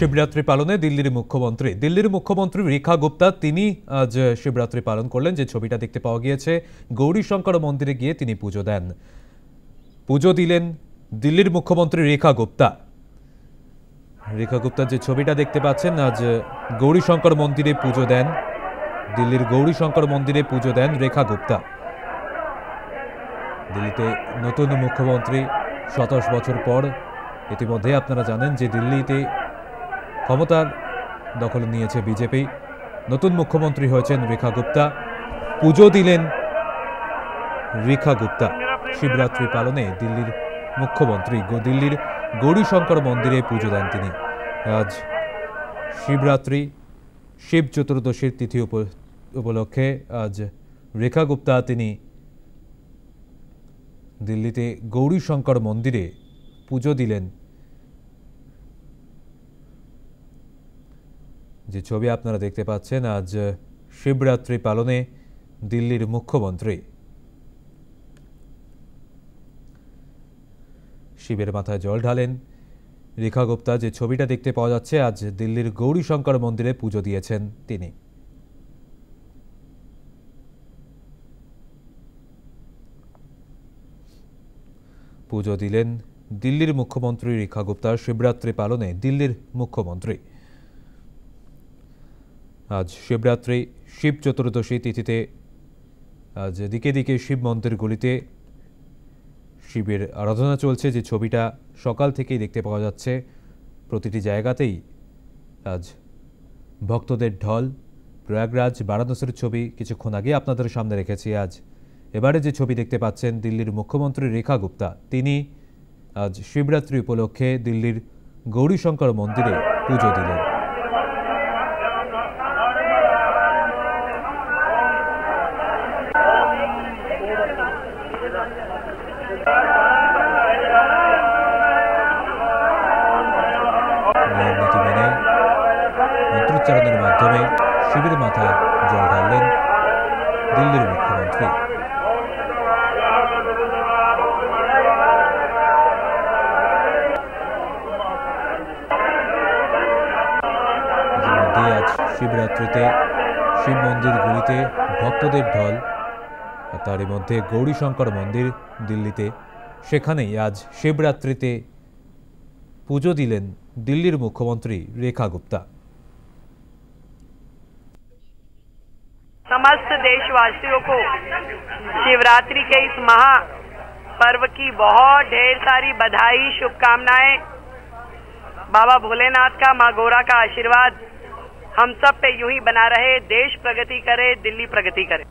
শিবরাত্রি পালনে দিল্লির মুখ্যমন্ত্রী রেখা গুপ্তা তিনি আজ শিবরাত্রি পালন করলেন। যে ছবিটা দেখতে পাওয়া গিয়েছে, গৌরীশঙ্কর মন্দিরে গিয়ে তিনি পুজো দিলেন দিল্লির মুখ্যমন্ত্রী রেখা গুপ্তা। যে ছবিটা দেখতে পাচ্ছেন, আজ গৌরীশঙ্কর মন্দিরে পুজো দেন, দিল্লির গৌরীশঙ্কর মন্দিরে পুজো দেন রেখা গুপ্তা। দিল্লিতে নতুন মুখ্যমন্ত্রী 27 বছর পর। ইতিমধ্যে আপনারা জানেন যে দিল্লিতে ক্ষমতার দখল নিয়েছে বিজেপি। নতুন মুখ্যমন্ত্রী হয়েছেন রেখা গুপ্তা। পুজো দিলেন রেখা গুপ্তা। শিবরাত্রি পালনে দিল্লির মুখ্যমন্ত্রী দিল্লির গৌরীশঙ্কর মন্দিরে পুজো দেন তিনি। আজ শিবরাত্রি, শিব চতুর্দশীর তিথি উপলক্ষে আজ রেখা গুপ্তা তিনি দিল্লিতে গৌরীশঙ্কর মন্দিরে পুজো দিলেন। যে ছবি আপনারা দেখতে পাচ্ছেন, আজ শিবরাত্রি পালনে দিল্লির মুখ্যমন্ত্রী শিবের মাথায় জল ঢালেন রেখা গুপ্তা। যে ছবিটা দেখতে পাওয়া যাচ্ছে, আজ দিল্লির গৌরীশঙ্কর মন্দিরে পুজো দিয়েছেন তিনি। পুজো দিলেন দিল্লির মুখ্যমন্ত্রী রেখা গুপ্তা। শিবরাত্রি পালনে দিল্লির মুখ্যমন্ত্রী। আজ শিবরাত্রি, শিব চতুর্দশী তিথিতে আজ দিকে দিকে শিব মন্দিরগুলিতে শিবের আরাধনা চলছে। যে ছবিটা সকাল থেকেই দেখতে পাওয়া যাচ্ছে, প্রতিটি জায়গাতেই আজ ভক্তদের ঢল। প্রয়াগরাজ, বারাণসীর ছবি কিছুক্ষণ আগে আপনাদের সামনে রেখেছি। এবারে যে ছবি দেখতে পাচ্ছেন, দিল্লির মুখ্যমন্ত্রী রেখা গুপ্তা তিনি আজ শিবরাত্রি উপলক্ষে দিল্লির গৌরীশঙ্কর মন্দিরে পুজো দিলেন। নীতি মেনে মন্ত্রোচ্চারণের মাধ্যমে শিবের মাথায় জল ঢাললেন দিল্লির মুখ্যমন্ত্রী। ইতিমধ্যে আজ শিবরাত্রিতে শিব মন্দিরগুলিতে ভক্তদের ঢল। তারই মধ্যে গৌরীশঙ্কর মন্দির দিল্লিতে, সেখানেই আজ শিবরাত্রিতে পুজো দিলেন दिल्लीर मुख्यमंत्री रेखा गुप्ता। समस्त देशवासियों को शिवरात्रि के इस महापर्व की बहुत ढेर सारी बधाई, शुभकामनाएं। बाबा भोलेनाथ का, माँ गौरा का आशीर्वाद हम सब पे यूं ही बना रहे। देश प्रगति करे, दिल्ली प्रगति करे।